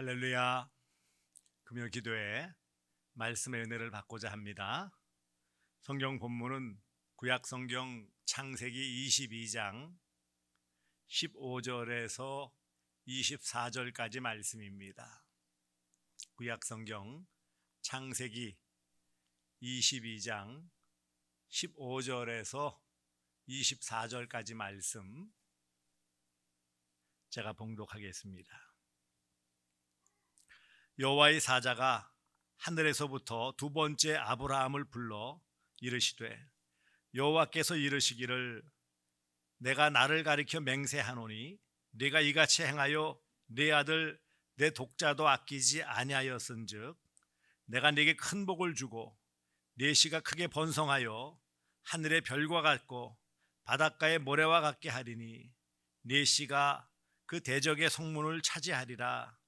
할렐루야. 금요 기도에 말씀의 은혜를 받고자 합니다. 성경 본문은 구약 성경 창세기 22장 15절에서 24절까지 말씀입니다. 구약 성경 창세기 22장 15절에서 24절까지 말씀 제가 봉독하겠습니다. 여호와의 사자가 하늘에서부터 두 번째 아브라함을 불러 이르시되 여호와께서 이르시기를 내가 나를 가리켜 맹세하노니 네가 이같이 행하여 네 아들 내 독자도 아끼지 아니하였은즉 내가 네게 큰 복을 주고 네 씨가 크게 번성하여 하늘의 별과 같고 바닷가의 모래와 같게 하리니 네 씨가 그 대적의 성문을 차지하리라.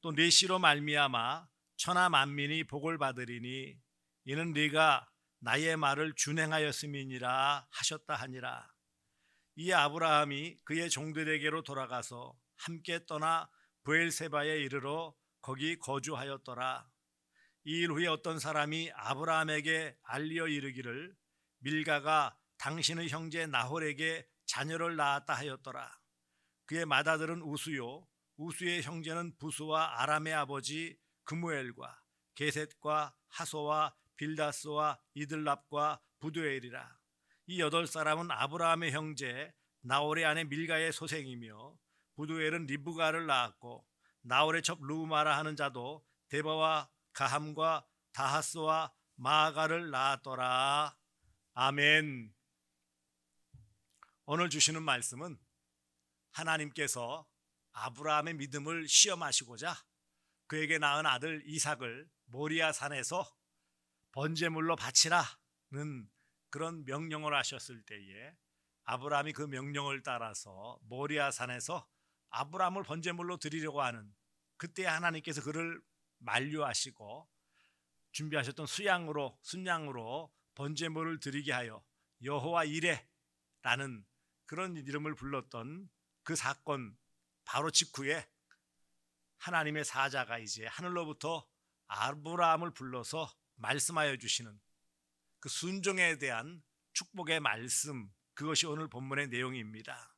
또 네 씨로 말미암아 천하 만민이 복을 받으리니 이는 네가 나의 말을 준행하였음이니라 하셨다 하니라. 이 아브라함이 그의 종들에게로 돌아가서 함께 떠나 브엘세바에 이르러 거기 거주하였더라. 이 일 후에 어떤 사람이 아브라함에게 알리어 이르기를 밀가가 당신의 형제 나홀에게 자녀를 낳았다 하였더라. 그의 맏아들은 우수요 우수의 형제는 부수와 아람의 아버지 그무엘과 게셋과 하소와 빌다스와 이들랍과 부두엘이라. 이 8사람은 아브라함의 형제 나홀의 아내 밀가의 소생이며 부두엘은 리브가를 낳았고 나홀의 첩 루마라 하는 자도 데바와 가함과 다하스와 마아가를 낳았더라. 아멘. 오늘 주시는 말씀은 하나님께서 아브라함의 믿음을 시험하시고자 그에게 낳은 아들 이삭을 모리아 산에서 번제물로 바치라는 그런 명령을 하셨을 때에 아브라함이 그 명령을 따라서 모리아 산에서 아브라함을 번제물로 드리려고 하는 그때 하나님께서 그를 만류하시고 준비하셨던 순양으로 번제물을 드리게 하여 여호와 이레라는 그런 이름을 불렀던 그 사건 바로 직후에 하나님의 사자가 이제 하늘로부터 아브라함을 불러서 말씀하여 주시는 그 순종에 대한 축복의 말씀, 그것이 오늘 본문의 내용입니다.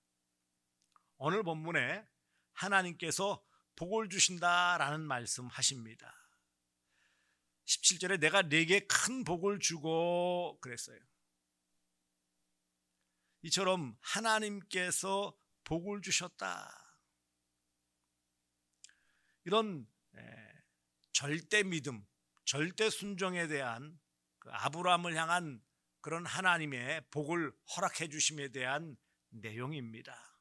오늘 본문에 하나님께서 복을 주신다라는 말씀하십니다. 17절에 내가 네게 큰 복을 주고 그랬어요. 이처럼 하나님께서 복을 주셨다. 이런 절대 믿음, 절대 순종에 대한 그 아브라함을 향한 그런 하나님의 복을 허락해 주심에 대한 내용입니다.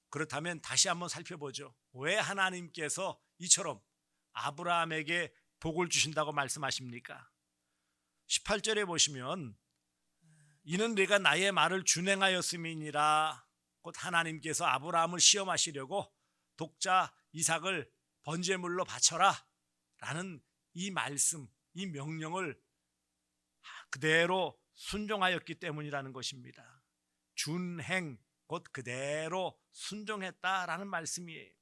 그렇다면 다시 한번 살펴보죠. 왜 하나님께서 이처럼 아브라함에게 복을 주신다고 말씀하십니까? 18절에 보시면 이는 네가 나의 말을 준행하였음이니라. 곧 하나님께서 아브라함을 시험하시려고 독자 이삭을 번제물로 바쳐라 라는 이 말씀, 이 명령을 그대로 순종하였기 때문이라는 것입니다. 준행, 곧 그대로 순종했다라는 말씀이에요.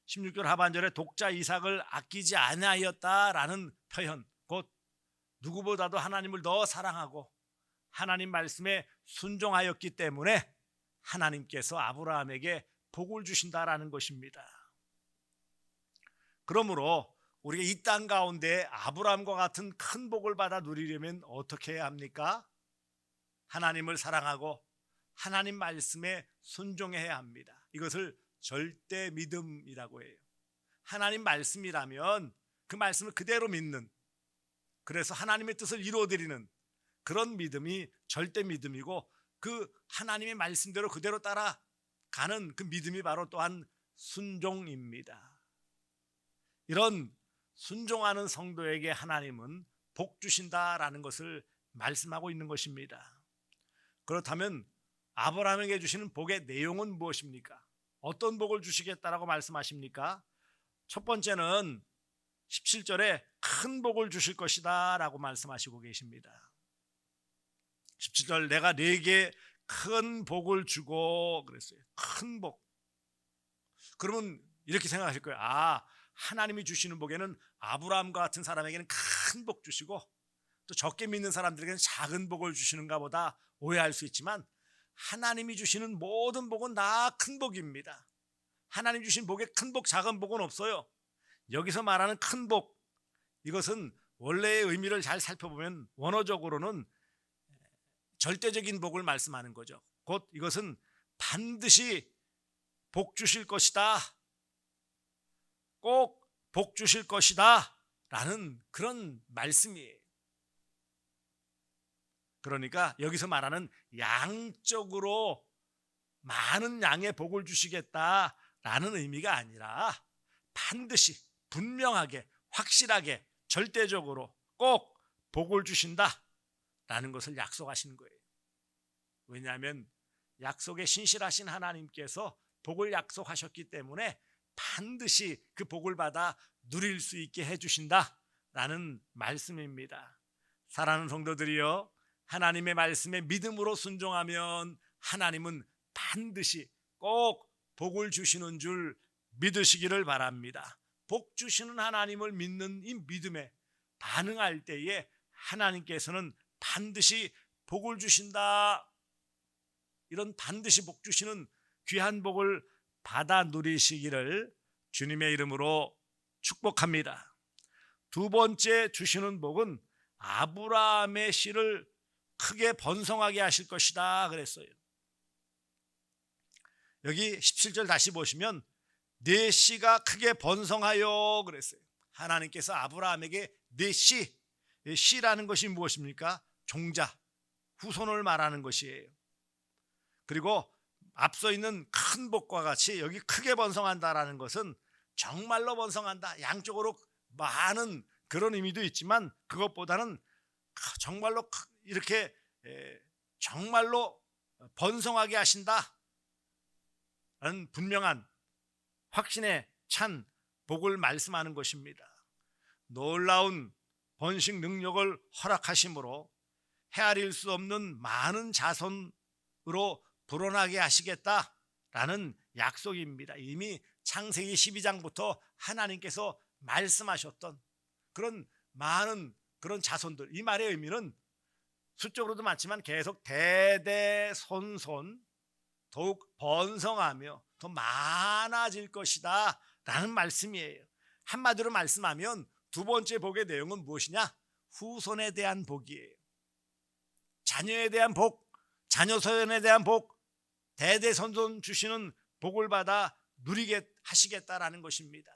16절 하반절에 독자 이삭을 아끼지 아니하였다라는 표현, 곧 누구보다도 하나님을 더 사랑하고 하나님 말씀에 순종하였기 때문에 하나님께서 아브라함에게 복을 주신다라는 것입니다. 그러므로 우리가 이 땅 가운데 아브라함과 같은 큰 복을 받아 누리려면 어떻게 해야 합니까? 하나님을 사랑하고 하나님 말씀에 순종해야 합니다. 이것을 절대 믿음이라고 해요. 하나님 말씀이라면 그 말씀을 그대로 믿는, 그래서 하나님의 뜻을 이루어드리는 그런 믿음이 절대 믿음이고, 그 하나님의 말씀대로 그대로 따라가는 그 믿음이 바로 또한 순종입니다. 이런 순종하는 성도에게 하나님은 복 주신다라는 것을 말씀하고 있는 것입니다. 그렇다면 아브라함에게 주시는 복의 내용은 무엇입니까? 어떤 복을 주시겠다라고 말씀하십니까? 첫 번째는 17절에 큰 복을 주실 것이다 라고 말씀하시고 계십니다. 17절 내가 네게 큰 복을 주고 그랬어요. 큰 복. 그러면 이렇게 생각하실 거예요. 하나님이 주시는 복에는 아브라함과 같은 사람에게는 큰 복 주시고 또 적게 믿는 사람들에게는 작은 복을 주시는가 보다 오해할 수 있지만, 하나님이 주시는 모든 복은 다 큰 복입니다. 하나님 주신 복에 큰 복, 작은 복은 없어요. 여기서 말하는 큰 복, 이것은 원래의 의미를 잘 살펴보면 원어적으로는 절대적인 복을 말씀하는 거죠. 곧 이것은 반드시 복 주실 것이다, 꼭 복 주실 것이다 라는 그런 말씀이에요. 그러니까 여기서 말하는 양적으로 많은 양의 복을 주시겠다라는 의미가 아니라 반드시 분명하게, 확실하게, 절대적으로 꼭 복을 주신다라는 것을 약속하시는 거예요. 왜냐하면 약속에 신실하신 하나님께서 복을 약속하셨기 때문에 반드시 그 복을 받아 누릴 수 있게 해주신다라는 말씀입니다. 사랑하는 성도들이여, 하나님의 말씀에 믿음으로 순종하면 하나님은 반드시 꼭 복을 주시는 줄 믿으시기를 바랍니다. 복 주시는 하나님을 믿는 이 믿음에 반응할 때에 하나님께서는 반드시 복을 주신다, 이런 반드시 복 주시는 귀한 복을 받아 누리시기를 주님의 이름으로 축복합니다. 두 번째 주시는 복은 아브라함의 씨를 크게 번성하게 하실 것이다 그랬어요. 여기 17절 다시 보시면 네 씨가 크게 번성하여 그랬어요. 하나님께서 아브라함에게 네 씨, 씨라는 것이 무엇입니까? 종자, 후손을 말하는 것이에요. 그리고 앞서 있는 큰 복과 같이 여기 크게 번성한다라는 것은 정말로 번성한다, 양쪽으로 많은 그런 의미도 있지만, 그것보다는 정말로 이렇게 정말로 번성하게 하신다 라는 분명한 확신에 찬 복을 말씀하는 것입니다. 놀라운 번식 능력을 허락하심으로 헤아릴 수 없는 많은 자손으로 불어나게 하시겠다라는 약속입니다. 이미 창세기 12장부터 하나님께서 말씀하셨던 그런 많은 그런 자손들, 이 말의 의미는 수적으로도 많지만 계속 대대손손 더욱 번성하며 더 많아질 것이다 라는 말씀이에요. 한마디로 말씀하면 두 번째 복의 내용은 무엇이냐? 후손에 대한 복이에요. 자녀에 대한 복, 자녀 소연에 대한 복, 대대손손 주시는 복을 받아 누리게 하시겠다라는 것입니다.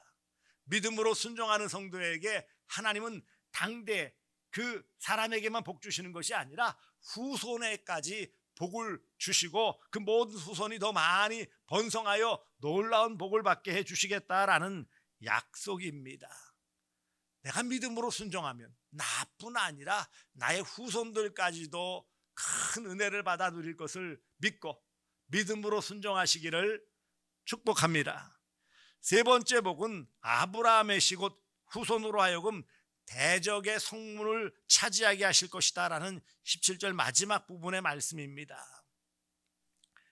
믿음으로 순종하는 성도에게 하나님은 당대 그 사람에게만 복 주시는 것이 아니라 후손에까지 복을 주시고 그 모든 후손이 더 많이 번성하여 놀라운 복을 받게 해주시겠다라는 약속입니다. 내가 믿음으로 순종하면 나뿐 아니라 나의 후손들까지도 큰 은혜를 받아 누릴 것을 믿고 믿음으로 순종하시기를 축복합니다. 세 번째 복은 아브라함의 씨 곧 후손으로 하여금 대적의 성문을 차지하게 하실 것이다 라는 17절 마지막 부분의 말씀입니다.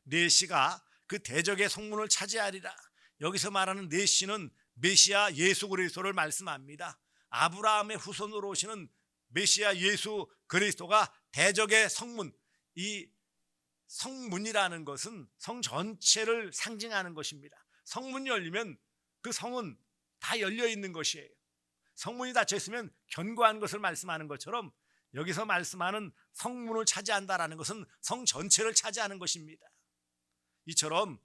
네 씨가 그 대적의 성문을 차지하리라. 여기서 말하는 네 씨는 메시아 예수 그리스도를 말씀합니다. 아브라함의 후손으로 오시는 메시아 예수 그리스도가 대적의 성문, 이 성문이라는 것은 성 전체를 상징하는 것입니다. 성문이 열리면 그 성은 다 열려 있는 것이에요. 성문이 닫혀 있으면 견고한 것을 말씀하는 것처럼 여기서 말씀하는 성문을 차지한다라는 것은 성 전체를 차지하는 것입니다. 이처럼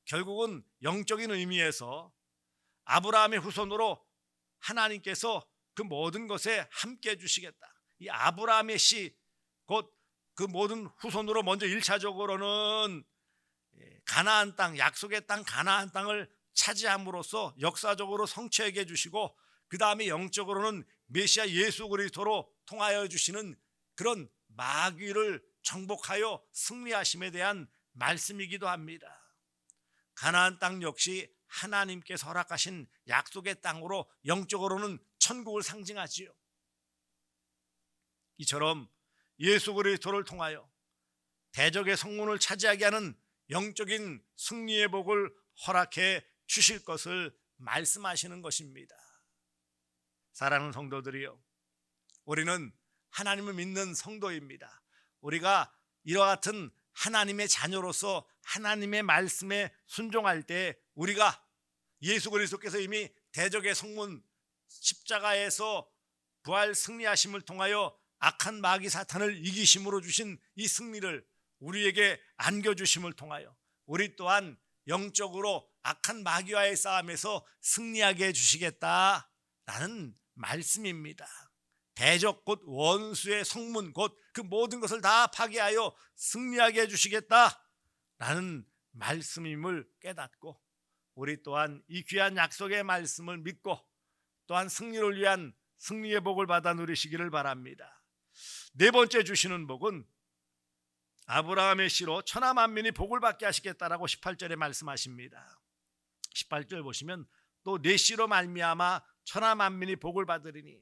결국은 영적인 의미에서 아브라함의 후손으로 하나님께서 그 모든 것에 함께 해주시겠다. 이 아브라함의 씨, 곧 그 모든 후손으로 먼저 1차적으로는 가나안 땅, 약속의 땅 가나안 땅을 차지함으로써 역사적으로 성취하게 해주시고, 그 다음에 영적으로는 메시아 예수 그리스도로 통하여 주시는 그런 마귀를 정복하여 승리하심에 대한 말씀이기도 합니다. 가나안 땅 역시 하나님께서 허락하신 약속의 땅으로 영적으로는 천국을 상징하지요. 이처럼 예수 그리스도를 통하여 대적의 성문을 차지하게 하는 영적인 승리의 복을 허락해 주실 것을 말씀하시는 것입니다. 사랑하는 성도들이요, 우리는 하나님을 믿는 성도입니다. 우리가 이와 같은 하나님의 자녀로서 하나님의 말씀에 순종할 때 우리가 예수 그리스도께서 이미 대적의 성문 십자가에서 부활 승리하심을 통하여 악한 마귀 사탄을 이기심으로 주신 이 승리를 우리에게 안겨주심을 통하여 우리 또한 영적으로 악한 마귀와의 싸움에서 승리하게 해주시겠다라는 말씀입니다. 대적 곧 원수의 성문 곧 그 모든 것을 다 파괴하여 승리하게 해주시겠다라는 말씀임을 깨닫고 우리 또한 이 귀한 약속의 말씀을 믿고 또한 승리를 위한 승리의 복을 받아 누리시기를 바랍니다. 네 번째 주시는 복은 아브라함의 씨로 천하 만민이 복을 받게 하시겠다라고 18절에 말씀하십니다. 18절 보시면 또 내 씨로 말미암아 천하 만민이 복을 받으리니,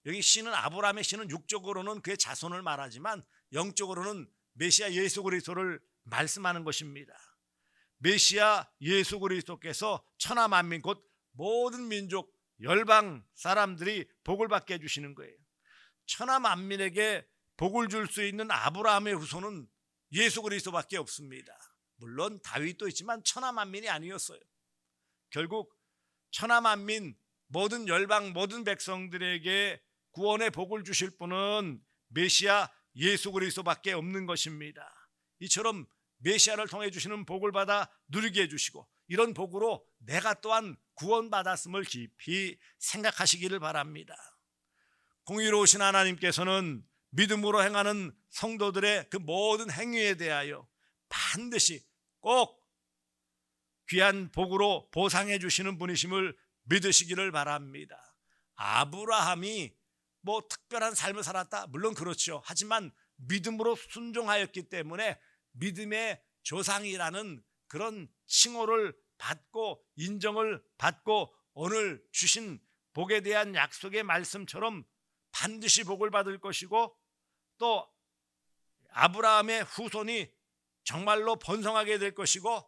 여기 씨는 아브라함의 씨는 육적으로는 그의 자손을 말하지만 영적으로는 메시아 예수 그리스도를 말씀하는 것입니다. 메시아 예수 그리스도께서 천하 만민 곧 모든 민족 열방 사람들이 복을 받게 해주시는 거예요. 천하 만민에게 복을 줄 수 있는 아브라함의 후손은 예수 그리스도밖에 없습니다. 물론 다윗도 있지만 천하 만민이 아니었어요. 결국 천하 만민 모든 열방 모든 백성들에게 구원의 복을 주실 분은 메시아 예수 그리스도밖에 없는 것입니다. 이처럼 메시아를 통해 주시는 복을 받아 누리게 해주시고 이런 복으로 내가 또한 구원받았음을 깊이 생각하시기를 바랍니다. 공의로우신 하나님께서는 믿음으로 행하는 성도들의 그 모든 행위에 대하여 반드시 꼭 귀한 복으로 보상해 주시는 분이심을 믿으시기를 바랍니다. 아브라함이 뭐 특별한 삶을 살았다? 물론 그렇죠. 하지만 믿음으로 순종하였기 때문에 믿음의 조상이라는 그런 칭호를 받고 인정을 받고 오늘 주신 복에 대한 약속의 말씀처럼 반드시 복을 받을 것이고 또 아브라함의 후손이 정말로 번성하게 될 것이고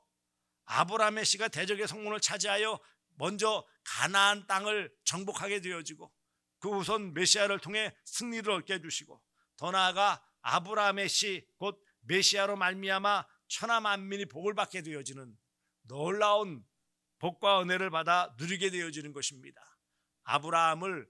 아브라함의 씨가 대적의 성문을 차지하여 먼저 가나안 땅을 정복하게 되어지고 그 후손 메시아를 통해 승리를 얻게 해주시고 더 나아가 아브라함의 씨 곧 메시아로 말미암아 천하 만민이 복을 받게 되어지는 놀라운 복과 은혜를 받아 누리게 되어지는 것입니다. 아브라함을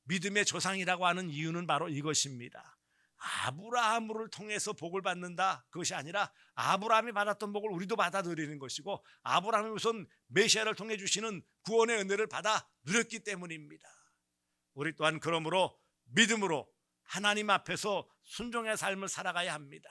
믿음의 조상이라고 하는 이유는 바로 이것입니다. 아브라함을 통해서 복을 받는다, 그것이 아니라 아브라함이 받았던 복을 우리도 받아 누리는 것이고 아브라함이 우선 메시아를 통해 주시는 구원의 은혜를 받아 누렸기 때문입니다. 우리 또한 그러므로 믿음으로 하나님 앞에서 순종의 삶을 살아가야 합니다.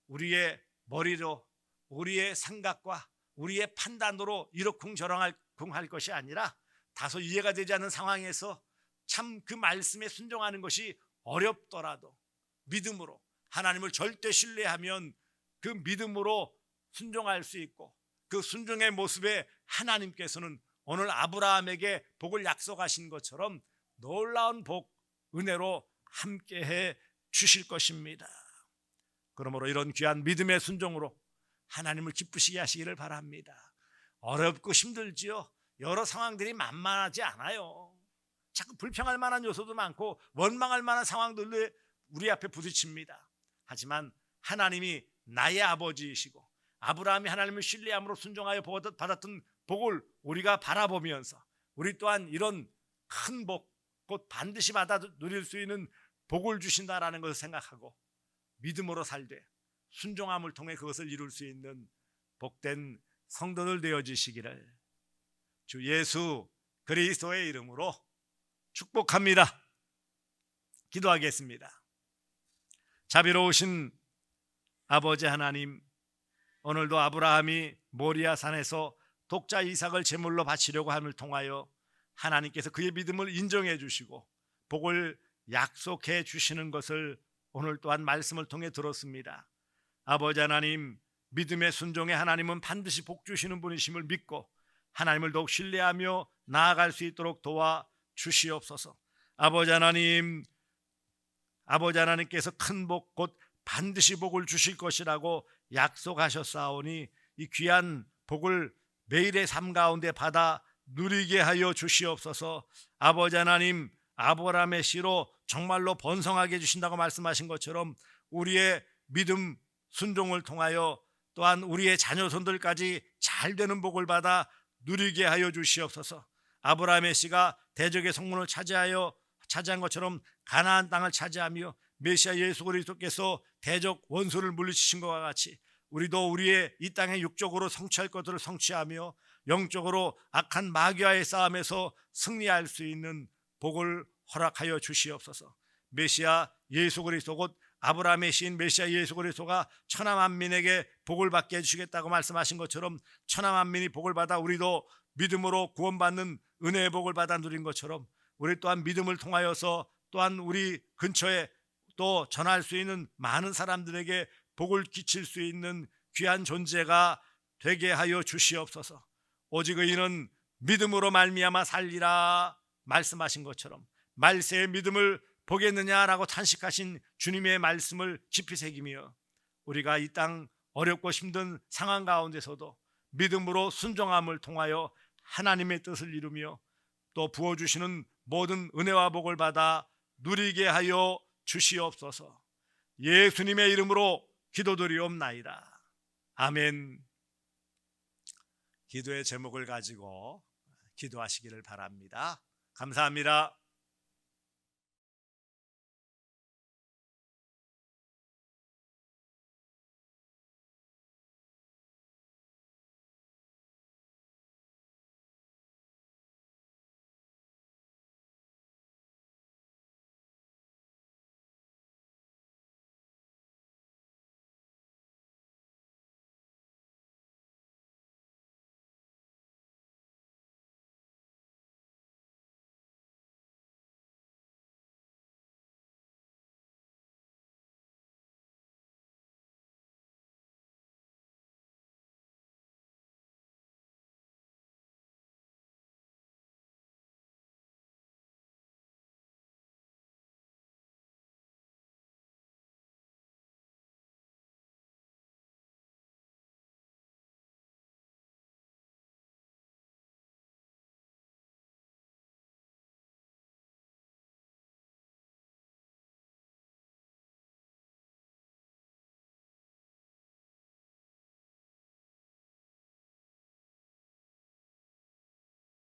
우리의 머리로 우리의 생각과 우리의 판단으로 이러쿵저러쿵 할 것이 아니라 다소 이해가 되지 않는 상황에서 참 그 말씀에 순종하는 것이 어렵더라도 믿음으로 하나님을 절대 신뢰하면 그 믿음으로 순종할 수 있고 그 순종의 모습에 하나님께서는 오늘 아브라함에게 복을 약속하신 것처럼 놀라운 복, 은혜로 함께해 주실 것입니다. 그러므로 이런 귀한 믿음의 순종으로 하나님을 기쁘시게 하시기를 바랍니다. 어렵고 힘들지요. 여러 상황들이 만만하지 않아요. 자꾸 불평할 만한 요소도 많고 원망할 만한 상황들로 우리 앞에 부딪힙니다. 하지만 하나님이 나의 아버지이시고 아브라함이 하나님을 신뢰함으로 순종하여 받았던 복을 우리가 바라보면서 우리 또한 이런 큰 복, 곧 반드시 받아 누릴 수 있는 복을 주신다라는 것을 생각하고 믿음으로 살되 순종함을 통해 그것을 이룰 수 있는 복된 성도들 되어지시기를 주 예수 그리스도의 이름으로 축복합니다. 기도하겠습니다. 자비로우신 아버지 하나님, 오늘도 아브라함이 모리아 산에서 독자 이삭을 제물로 바치려고 함을 통하여 하나님께서 그의 믿음을 인정해 주시고 복을 약속해 주시는 것을 오늘 또한 말씀을 통해 들었습니다. 아버지 하나님, 믿음의 순종에 하나님은 반드시 복 주시는 분이심을 믿고 하나님을 더욱 신뢰하며 나아갈 수 있도록 도와 주시옵소서. 아버지 하나님께서 큰 복 곧 반드시 복을 주실 것이라고 약속하셨사오니 이 귀한 복을 매일의 삶 가운데 받아 누리게 하여 주시옵소서. 아버지 하나님, 아브라함의 씨로 정말로 번성하게 해주신다고 말씀하신 것처럼 우리의 믿음 순종을 통하여 또한 우리의 자녀손들까지 잘 되는 복을 받아 누리게 하여 주시옵소서. 아브라함의 씨가 대적의 성문을 차지한 것처럼 가나안 땅을 차지하며 메시아 예수 그리스도께서 대적 원수를 물리치신 것과 같이 우리도 우리의 이 땅에 육적으로 성취할 것들을 성취하며 영적으로 악한 마귀와의 싸움에서 승리할 수 있는 복을 허락하여 주시옵소서. 메시아 예수 그리스도 곧 아브라함의 시인 메시아 예수 그리스도가 천하 만민에게 복을 받게 해주시겠다고 말씀하신 것처럼 천하 만민이 복을 받아 우리도 믿음으로 구원받는 은혜의 복을 받아 누린 것처럼 우리 또한 믿음을 통하여서 또한 우리 근처에 또 전할 수 있는 많은 사람들에게 복을 끼칠 수 있는 귀한 존재가 되게 하여 주시옵소서. 오직 의인은 믿음으로 말미암아 살리라 말씀하신 것처럼 말세의 믿음을 보겠느냐라고 탄식하신 주님의 말씀을 깊이 새기며 우리가 이 땅 어렵고 힘든 상황 가운데서도 믿음으로 순종함을 통하여 하나님의 뜻을 이루며 또 부어주시는 모든 은혜와 복을 받아 누리게 하여 주시옵소서. 예수님의 이름으로 기도드리옵나이다. 아멘. 기도의 제목을 가지고 기도하시기를 바랍니다. 감사합니다.